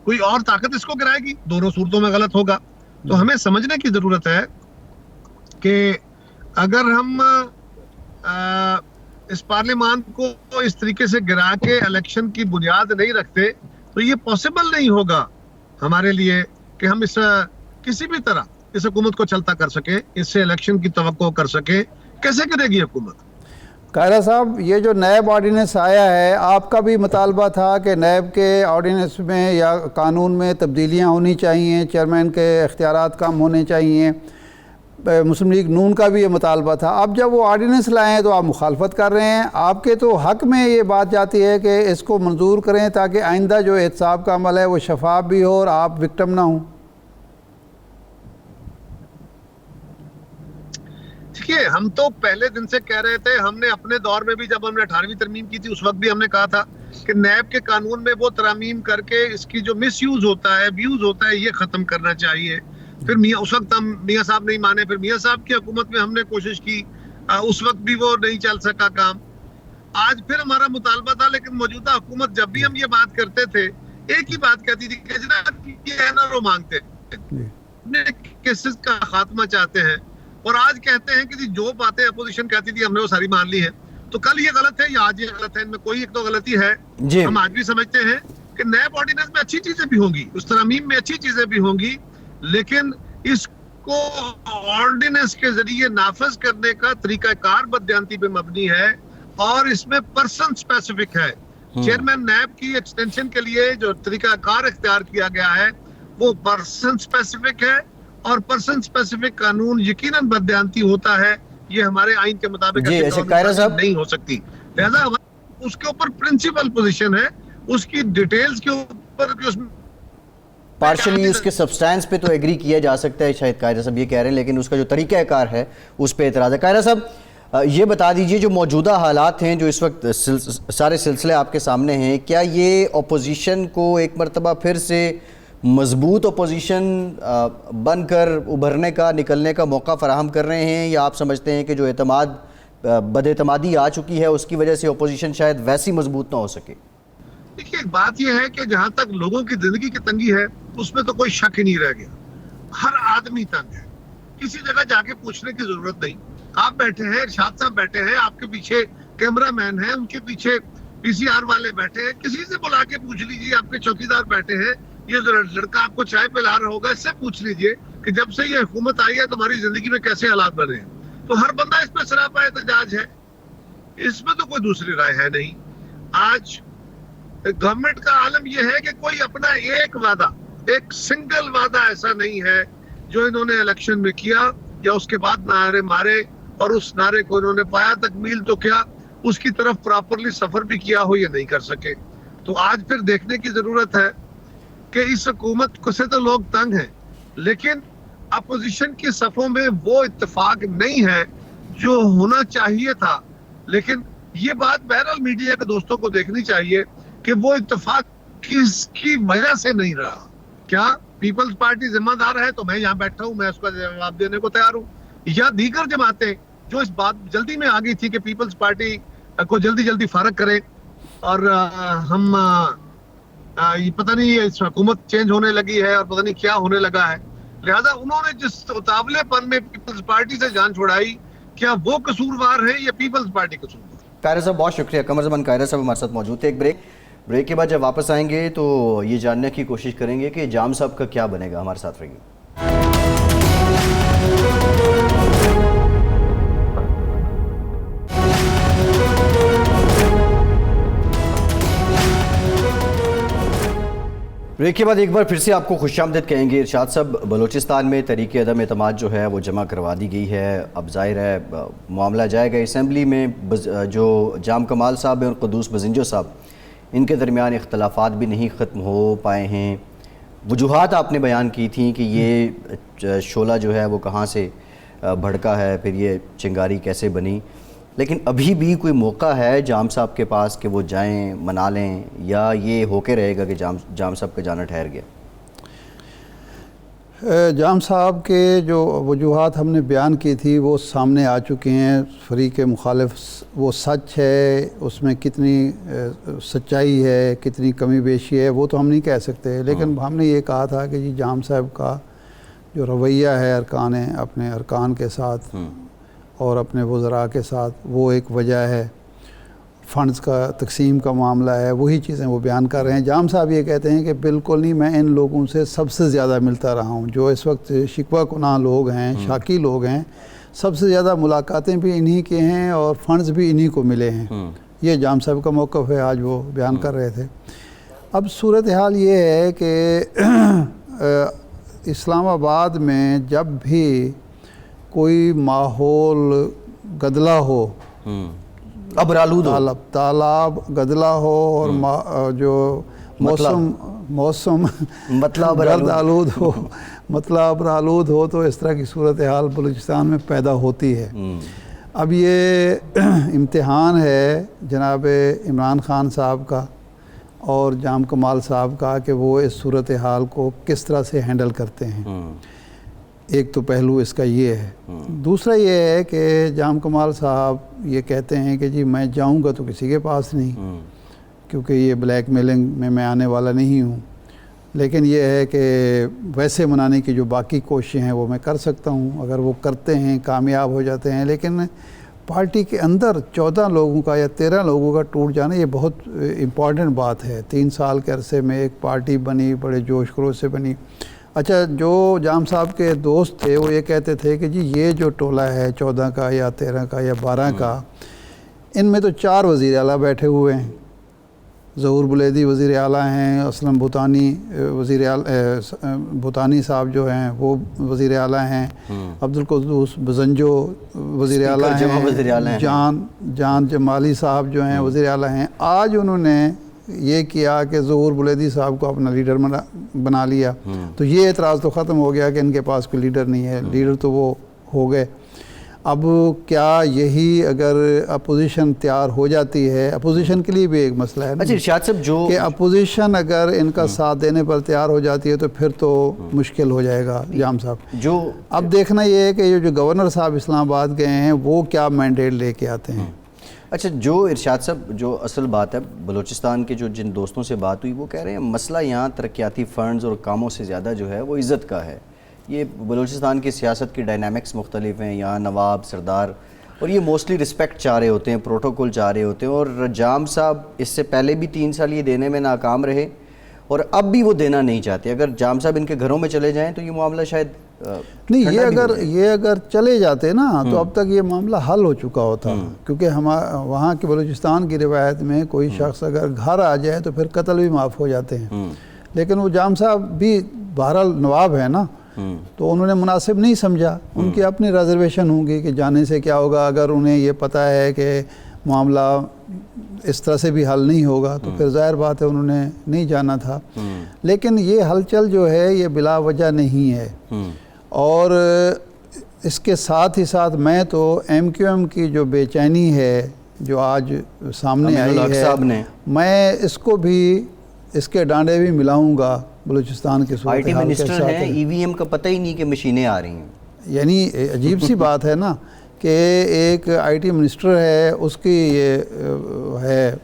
کوئی اور طاقت اس کو گرائے گی؟ دونوں صورتوں میں غلط ہوگا. تو ہمیں سمجھنے کی ضرورت ہے کہ اگر ہم اس پارلیمان کو اس طریقے سے گرا کے الیکشن کی بنیاد نہیں رکھتے تو یہ پاسبل نہیں ہوگا ہمارے لیے کہ ہم اس کسی بھی طرح اس حکومت کو چلتا کر سکیں، اس سے الیکشن کی توقع کر سکیں. کیسے کرے گی حکومت؟ قاہرہ صاحب، یہ جو نیب آرڈیننس آیا ہے، آپ کا بھی مطالبہ تھا کہ نیب کے آرڈیننس میں یا قانون میں تبدیلیاں ہونی چاہیے، چیئرمین کے اختیارات کم ہونے چاہیے. مسلم لیگ نون کا بھی یہ مطالبہ تھا. اب جب وہ آرڈیننس لائیں تو آپ مخالفت کر رہے ہیں. آپ کے تو حق میں یہ بات جاتی ہے کہ اس کو منظور کریں تاکہ آئندہ جو احتساب کا عمل ہے وہ شفاف بھی ہو اور آپ وکٹم نہ ہوں. دیکھیے، ہم تو پہلے دن سے کہہ رہے تھے، ہم نے اپنے دور میں بھی جب ہم نے 18ویں ترمیم کی تھی اس وقت بھی ہم نے کہا تھا کہ نیب کے قانون میں وہ ترامیم کر کے اس کی جو مس یوز ہوتا ہے، ابیوز ہوتا ہے، یہ ختم کرنا چاہیے. پھر اس وقت ہم میاں صاحب نہیں مانے، پھر میاں صاحب کی حکومت میں ہم نے کوشش کی، اس وقت بھی وہ نہیں چل سکا کام. آج پھر ہمارا مطالبہ تھا، لیکن موجودہ حکومت جب بھی ہم یہ بات کرتے تھے ایک ہی بات کہتی تھی کہ جناب یہ ہے نا، وہ مانگتے اپنے کیسز کا خاتمہ چاہتے ہیں، اور آج کہتے ہیں کہ جو باتیں اپوزیشن کہتی تھی ہم نے وہ ساری مان لی ہیں. تو کل یہ غلط ہے یا آج یہ غلط ہے؟ ان میں کوئی ایک تو غلطی ہے. ہم آج بھی سمجھتے ہیں کہ نیب آرڈیننس میں اچھی چیزیں بھی ہوں گی، اس ترامیم میں اچھی چیزیں بھی ہوں گی، لیکن اس کو آرڈیننس کے ذریعے نافذ کرنے کا طریقہ کار بددیانتی پہ مبنی ہے، اور اس میں پرسن سپیسیفک ہے. چیئرمین نیب کی ایکسٹینشن کے لیے جو طریقہ کار اختیار کیا گیا ہے وہ پرسن اسپیسیفک ہے، اور پرسن اسپیسیفک قانون یقیناً بددیانتی ہوتا ہے، یہ ہمارے آئین کے مطابق جی اچھا قاہرہ صاحب نہیں ہو سکتی، لہذا اس کے اوپر پرنسپل پوزیشن ہے، اس کی ڈیٹیلز کے اوپر پارشلی اس کے سبسٹانس پہ تو ایگری کیا جا سکتا ہے، شاید قاہرہ صاحب یہ کہہ رہے ہیں، لیکن اس کا جو طریقہ کار ہے اس پہ اعتراض ہے۔ قاہرہ صاحب یہ بتا دیجئے جو موجودہ حالات ہیں جو اس وقت سارے سلسلے آپ کے سامنے ہیں، کیا یہ اپوزیشن کو ایک مرتبہ پھر سے مضبوط اپوزیشن بن کر ابھرنے کا نکلنے کا موقع فراہم کر رہے ہیں، یا آپ سمجھتے ہیں کہ جو بد اعتمادی آ چکی ہے اس کی وجہ سے اپوزیشن شاید ویسی مضبوط نہ ہو سکے؟ دیکھیے ایک بات یہ ہے کہ جہاں تک لوگوں کی زندگی کی تنگی ہے اس میں تو کوئی شک ہی نہیں رہ گیا، ہر آدمی تنگ ہے، کسی جگہ جا کے پوچھنے کی ضرورت نہیں، آپ بیٹھے ہیں، ارشاد صاحب بیٹھے ہیں، آپ کے پیچھے کیمرہ مین ہیں، ان کے پیچھے پی سی آر والے بیٹھے ہیں، کسی سے بلا کے پوچھ لیجیے، آپ کے چوکیدار بیٹھے ہیں، یہ لڑکا آپ کو چائے پلا رہا ہوگا، اس سے پوچھ لیجیے کہ جب سے یہ حکومت آئی ہے تمہاری زندگی میں کیسے حالات بنے ہیں، تو ہر بندہ اس پہ سراپا احتجاج ہے، اس میں تو کوئی دوسری رائے ہے نہیں۔ آج گورنمنٹ کا عالم یہ ہے کہ کوئی اپنا ایک وعدہ، ایک سنگل وعدہ ایسا نہیں ہے جو انہوں نے الیکشن میں کیا یا اس کے بعد نعرے مارے اور اس نعرے کو انہوں نے پایا تکمیل تو کیا اس کی طرف پراپرلی سفر بھی کیا ہو یا نہیں کر سکے۔ تو آج پھر دیکھنے کی ضرورت ہے کہ اس حکومت کو سے تو لوگ تنگ ہیں، لیکن اپوزیشن کی صفوں میں وہ اتفاق نہیں ہے جو ہونا چاہیے تھا، لیکن یہ بات بہرحال میڈیا کے دوستوں کو دیکھنی چاہیے کہ وہ اتفاق کس کی وجہ سے نہیں رہا۔ کیا پیپلز پارٹی ذمہ دار ہے تو میں یہاں بیٹھا ہوں، میں اس کا جواب دینے کو تیار ہوں، یا دیگر جماعتیں جو اس بات جلدی میں آ گئی تھی کہ پیپلز پارٹی کو جلدی جلدی فارغ کریں اور ہم یہ پتہ نہیں اس حکومت چینج ہونے لگی ہے اور پتہ نہیں کیا ہونے لگا ہے، لہذا انہوں نے جس اتاولے پن میں پیپلز پارٹی سے جان چھڑائی، کیا وہ قصوروار ہے یا پیپلز پارٹی قصوروار؟ قاہرہ صاحب بہت شکریہ، قمر زمان قاہرہ صاحب ہمارے ساتھ موجود تھے۔ ایک بریک کے بعد جب واپس آئیں گے تو یہ جاننے کی کوشش کریں گے کہ جام صاحب کا کیا بنے گا، ہمارے ساتھ رہیے۔ بریک کے بعد ایک بار پھر سے آپ کو خوش آمدید کہیں گے۔ ارشاد صاحب بلوچستان میں تحریک عدم اعتماد جو ہے وہ جمع کروا دی گئی ہے، اب ظاہر ہے معاملہ جائے گا اسمبلی میں۔ جو جام کمال صاحب ہیں اور قدوس بزنجو صاحب، ان کے درمیان اختلافات بھی نہیں ختم ہو پائے ہیں۔ وجوہات آپ نے بیان کی تھیں کہ یہ شعلہ جو ہے وہ کہاں سے بھڑکا ہے، پھر یہ چنگاری کیسے بنی، لیکن ابھی بھی کوئی موقع ہے جام صاحب کے پاس کہ وہ جائیں منا لیں، یا یہ ہو کے رہے گا کہ جام صاحب کا جانا ٹھہر گیا؟ جام صاحب کے جو وجوہات ہم نے بیان کی تھی وہ سامنے آ چکے ہیں، فریق مخالف وہ سچ ہے، اس میں کتنی سچائی ہے، کتنی کمی بیشی ہے وہ تو ہم نہیں کہہ سکتے، لیکن ہم نے یہ کہا تھا کہ جی جام صاحب کا جو رویہ ہے اپنے ارکان کے ساتھ اور اپنے وزراء کے ساتھ، وہ ایک وجہ ہے، فنڈز کا تقسیم کا معاملہ ہے، وہی چیزیں وہ بیان کر رہے ہیں۔ جام صاحب یہ کہتے ہیں کہ بالکل نہیں، میں ان لوگوں سے سب سے زیادہ ملتا رہا ہوں، جو اس وقت شکوہ کناں لوگ ہیں، شاکی لوگ ہیں، سب سے زیادہ ملاقاتیں بھی انہی کے ہیں اور فنڈز بھی انہی کو ملے ہیں۔ یہ جام صاحب کا موقف ہے، آج وہ بیان کر رہے تھے۔ اب صورتحال یہ ہے کہ اسلام آباد میں جب بھی کوئی ماحول گدلا ہو، تالاب گدلا ہو اور جو موسم گرد آلود ہو، مطلب آلود ہو، تو اس طرح کی صورتحال بلوچستان میں پیدا ہوتی ہے۔ اب یہ امتحان ہے جناب عمران خان صاحب کا اور جام کمال صاحب کا کہ وہ اس صورتحال کو کس طرح سے ہینڈل کرتے ہیں۔ ایک تو پہلو اس کا یہ ہے۔ دوسرا یہ ہے کہ جام کمال صاحب یہ کہتے ہیں کہ جی میں جاؤں گا تو کسی کے پاس نہیں، کیونکہ یہ بلیک میلنگ میں آنے والا نہیں ہوں، لیکن یہ ہے کہ ویسے منانے کی جو باقی کوششیں ہیں وہ میں کر سکتا ہوں، اگر وہ کرتے ہیں کامیاب ہو جاتے ہیں۔ لیکن پارٹی کے اندر 14 لوگوں کا یا 13 لوگوں کا ٹوٹ جانا یہ بہت امپورٹنٹ بات ہے۔ 3 سال کے عرصے میں ایک پارٹی بنی، بڑے جوش خروش سے بنی۔ اچھا، جو جام صاحب کے دوست تھے وہ یہ کہتے تھے کہ جی یہ جو ٹولہ ہے 14 کا یا 13 کا یا 12 کا، ان میں تو 4 وزیر اعلیٰ بیٹھے ہوئے ہیں، ظہور بلیدی وزیر اعلیٰ ہیں، اسلم بھوتانی صاحب جو ہیں وہ وزیر اعلیٰ ہیں، عبدالقدوس بزنجو وزیر اعلیٰ ہیں، جان جمالی صاحب جو ہیں وزیر اعلیٰ ہیں. آج انہوں نے یہ کیا کہ ظہور بلیدی صاحب کو اپنا لیڈر بنا لیا، تو یہ اعتراض تو ختم ہو گیا کہ ان کے پاس کوئی لیڈر نہیں ہے، لیڈر تو وہ ہو گئے. اب کیا یہی اگر اپوزیشن تیار ہو جاتی ہے، اپوزیشن کے لیے بھی ایک مسئلہ ہے نا اچھا ارشاد صاحب، جو کہ اپوزیشن اگر ان کا ساتھ دینے پر تیار ہو جاتی ہے تو پھر تو مشکل ہو جائے گا. جام صاحب، جو اب دیکھنا یہ ہے کہ جو گورنر صاحب اسلام آباد گئے ہیں وہ کیا مینڈیٹ لے کے آتے ہیں. اچھا، جو ارشاد صاحب جو اصل بات ہے، بلوچستان کے جو جن دوستوں سے بات ہوئی وہ کہہ رہے ہیں مسئلہ یہاں ترقیاتی فنڈز اور کاموں سے زیادہ جو ہے وہ عزت کا ہے. یہ بلوچستان کی سیاست کی ڈائنامکس مختلف ہیں، یہاں نواب سردار اور یہ موسٹلی رسپیکٹ چاہ رہے ہوتے ہیں، پروٹوکول چاہ رہے ہوتے ہیں، اور جام صاحب اس سے پہلے بھی 3 سال یہ دینے میں ناکام رہے اور اب بھی وہ دینا نہیں چاہتے. اگر جام صاحب ان کے گھروں میں چلے جائیں تو یہ معاملہ شاید نہیں، یہ اگر چلے جاتے نا تو اب تک یہ معاملہ حل ہو چکا ہوتا، کیونکہ وہاں کے بلوچستان کی روایت میں کوئی شخص اگر گھر آ جائے تو پھر قتل بھی معاف ہو جاتے ہیں. لیکن وہ جام صاحب بھی بہرحال نواب ہیں نا، تو انہوں نے مناسب نہیں سمجھا. ان کی اپنی ریزرویشن ہوں گی کہ جانے سے کیا ہوگا. اگر انہیں یہ پتہ ہے کہ معاملہ اس طرح سے بھی حل نہیں ہوگا تو پھر ظاہر بات ہے انہوں نے نہیں جانا تھا. لیکن یہ ہلچل جو ہے یہ بلا وجہ نہیں ہے، اور اس کے ساتھ ہی ساتھ میں تو ایم کیو ایم کی جو بے چینی ہے جو آج سامنے آئی ہے، میں اس کو بھی اس کے ڈانڈے بھی ملاؤں گا بلوچستان کے آئی ٹی منسٹر ہیں، ای وی ایم کا پتہ ہی نہیں کہ مشینیں آ رہی ہیں. یعنی عجیب سی بات ہے نا کہ ایک آئی ٹی منسٹر ہے، اس کی یہ ہے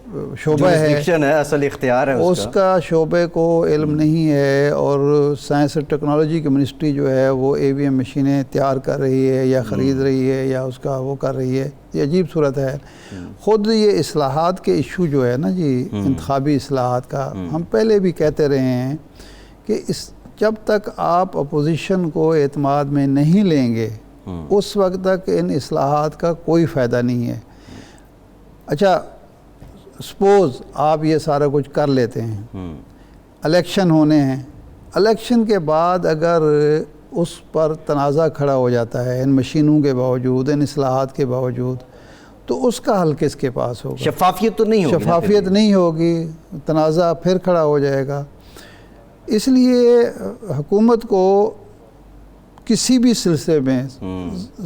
شعبہ ہے، اصل اختیار ہے اس کا شعبے کو علم نہیں ہے، اور سائنس اور ٹیکنالوجی کی منسٹری جو ہے وہ اے وی ایم مشینیں تیار کر رہی ہے یا خرید رہی ہے یا اس کا وہ کر رہی ہے. یہ عجیب صورت ہے. خود یہ اصلاحات کے ایشو جو ہے نا جی، انتخابی اصلاحات کا، ہم پہلے بھی کہتے رہے ہیں کہ جب تک آپ اپوزیشن کو اعتماد میں نہیں لیں گے اس وقت تک ان اصلاحات کا کوئی فائدہ نہیں ہے. اچھا سپوز آپ یہ سارا کچھ کر لیتے ہیں، الیکشن ہونے ہیں، الیکشن کے بعد اگر اس پر تنازع کھڑا ہو جاتا ہے ان مشینوں کے باوجود، ان اصلاحات کے باوجود، تو اس کا حل کس کے پاس ہوگا؟ شفافیت تو نہیں ہوگی، شفافیت نہیں ہوگی، تنازع پھر کھڑا ہو جائے گا. اس لیے حکومت کو کسی بھی سلسلے میں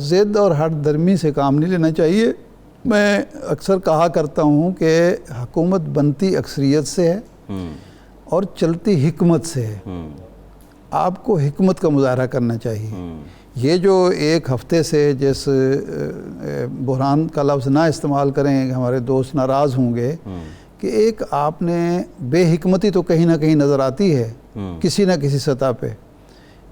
ضد اور ہٹ درمی سے کام نہیں لینا چاہیے. میں اکثر کہا کرتا ہوں کہ حکومت بنتی اکثریت سے ہے اور چلتی حکمت سے ہے. آپ کو حکمت کا مظاہرہ کرنا چاہیے. یہ جو ایک ہفتے سے جس بحران کا لفظ نہ استعمال کریں، ہمارے دوست ناراض ہوں گے، کہ ایک آپ نے بے حکمتی تو کہیں نہ کہیں نظر آتی ہے کسی نہ کسی سطح پہ،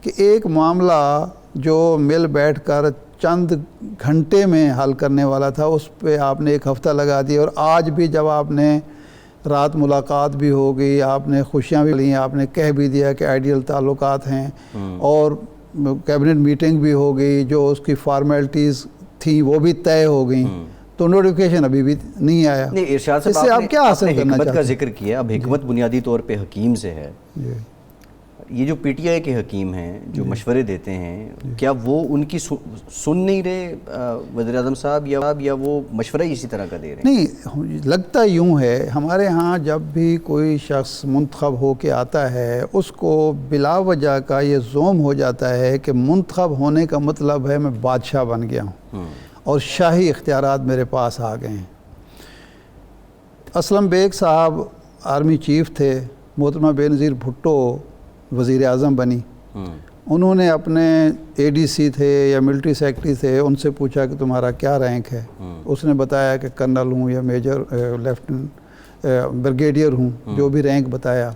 کہ ایک معاملہ جو مل بیٹھ کر چند گھنٹے میں حل کرنے والا تھا اس پہ آپ نے ایک ہفتہ لگا دیا. اور آج بھی جب آپ نے رات ملاقات بھی ہو گئی، آپ نے خوشیاں بھی لیں، آپ نے کہہ بھی دیا کہ آئیڈیل تعلقات ہیں، اور کیبنٹ میٹنگ بھی ہو گئی، جو اس کی فارمیلٹیز تھیں وہ بھی طے ہو گئیں، تو نوٹیفیکیشن ابھی بھی نہیں آیا. ارشاد اس سے آپ کیا حاصل کرنا حکمت چاہتے کا ہیں؟ ذکر کیا. اب حکمت بنیادی طور پہ حکیم سے ہے. یہ جو پی ٹی آئی کے حکیم ہیں جو مشورے دیتے ہیں، کیا وہ ان کی سن نہیں رہے وزیر اعظم صاحب، یا وہ مشورہ ہی اسی طرح کا دے رہے ہیں؟ نہیں، لگتا یوں ہے ہمارے ہاں جب بھی کوئی شخص منتخب ہو کے آتا ہے اس کو بلا وجہ کا یہ زوم ہو جاتا ہے کہ منتخب ہونے کا مطلب ہے میں بادشاہ بن گیا ہوں اور شاہی اختیارات میرے پاس آ گئے ہیں. اسلم بیگ صاحب آرمی چیف تھے، محترمہ بے نظیر بھٹو وزیر اعظم بنی. انہوں نے اپنے اے ڈی سی تھے یا ملٹری سیکرٹری تھے، ان سے پوچھا کہ تمہارا کیا رینک ہے؟ اس نے بتایا کہ کرنل ہوں یا میجر لیفٹنٹ بریگیڈیئر ہوں، جو بھی رینک بتایا.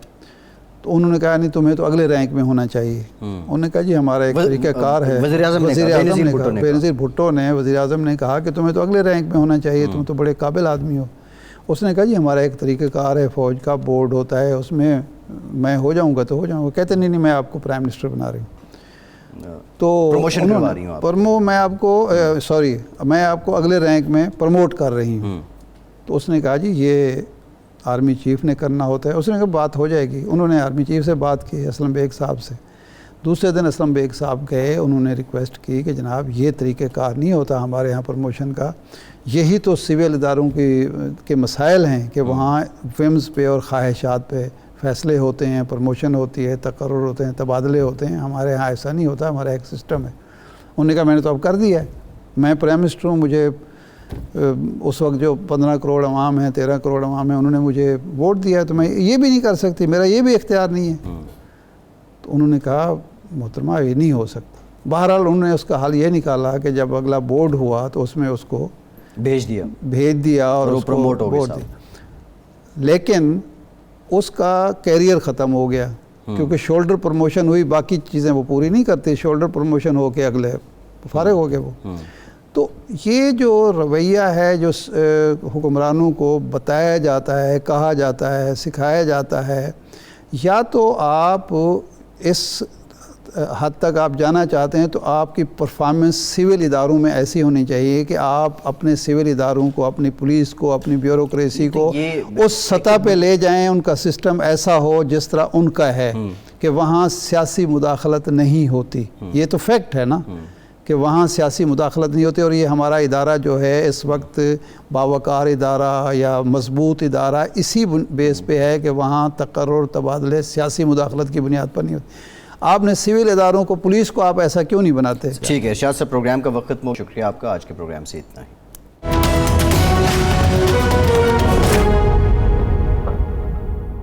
تو انہوں نے کہا نہیں، تمہیں تو اگلے رینک میں ہونا چاہیے. انہوں نے کہا جی ہمارا ایک طریقہ کار ہے. وزیر اعظم نے بے نظیر بھٹو نے وزیر اعظم نے کہا کہ تمہیں تو اگلے رینک میں ہونا چاہیے، تم تو بڑے قابل آدمی ہو. اس نے کہا جی ہمارا ایک طریقہ کار ہے، فوج کا بورڈ ہوتا ہے، اس میں میں ہو جاؤں گا تو ہو جاؤں گا. کہتے نہیں میں آپ کو پرائم منسٹر بنا رہی ہوں، تو پروموشن کروا رہی ہوں، میں آپ کو میں آپ کو اگلے رینک میں پروموٹ کر رہی ہوں. تو اس نے کہا جی یہ آرمی چیف نے کرنا ہوتا ہے. اس نے کہا بات ہو جائے گی. انہوں نے آرمی چیف سے بات کی اسلم بیگ صاحب سے. دوسرے دن اسلم بیگ صاحب گئے, انہوں نے ریکویسٹ کی کہ جناب یہ طریقہ کار نہیں ہوتا ہمارے ہاں پروموشن کا, یہی تو سول اداروں کے مسائل ہیں کہ وہاں ومز پہ اور خواہشات پہ فیصلے ہوتے ہیں, پروموشن ہوتی ہے, تقرر ہوتے ہیں, تبادلے ہوتے ہیں. ہمارے ہاں ایسا نہیں ہوتا, ہمارا ایک سسٹم ہے. انہوں نے کہا میں نے تو اب کر دیا ہے, میں پرائم منسٹر ہوں, مجھے اس وقت جو 15 کروڑ عوام ہیں, 13 کروڑ عوام ہیں, انہوں نے مجھے ووٹ دیا ہے, تو میں یہ بھی نہیں کر سکتی, میرا یہ بھی اختیار نہیں ہے. تو انہوں نے کہا محترمہ یہ نہیں ہو سکتا. بہرحال انہوں نے اس کا حل یہ نکالا کہ جب اگلا بورڈ ہوا تو اس میں اس کو بھیج دیا اور اس کو پروموٹ ہو گیا. لیکن اس کا کیریئر ختم ہو گیا کیونکہ شولڈر پروموشن ہوئی, باقی چیزیں وہ پوری نہیں کرتی. شولڈر پروموشن ہو کے اگلے فارغ ہو گئے وہ. تو یہ جو رویہ ہے جو حکمرانوں کو بتایا جاتا ہے, کہا جاتا ہے, سکھایا جاتا ہے, یا تو آپ اس حد تک آپ جانا چاہتے ہیں تو آپ کی پرفارمنس سول اداروں میں ایسی ہونی چاہیے کہ آپ اپنے سول اداروں کو, اپنی پولیس کو, اپنی بیوروکریسی کو اس سطح پہ لے جائیں, ان کا سسٹم ایسا ہو جس طرح ان کا ہے کہ وہاں سیاسی مداخلت نہیں ہوتی. یہ تو فیکٹ ہے نا کہ وہاں سیاسی مداخلت نہیں ہوتی. اور یہ ہمارا ادارہ جو ہے اس وقت باوقار ادارہ یا مضبوط ادارہ اسی بیس پہ ہے کہ وہاں تقرر تبادلے سیاسی مداخلت کی بنیاد پر نہیں ہوتی. آپ نے سول اداروں کو, پولیس کو آپ ایسا کیوں نہیں بناتے؟ ٹھیک ہے ارشاد صاحب, پروگرام کا وقت ختم ہو. شکریہ آپ کا, آج کے پروگرام سے اتنا ہی.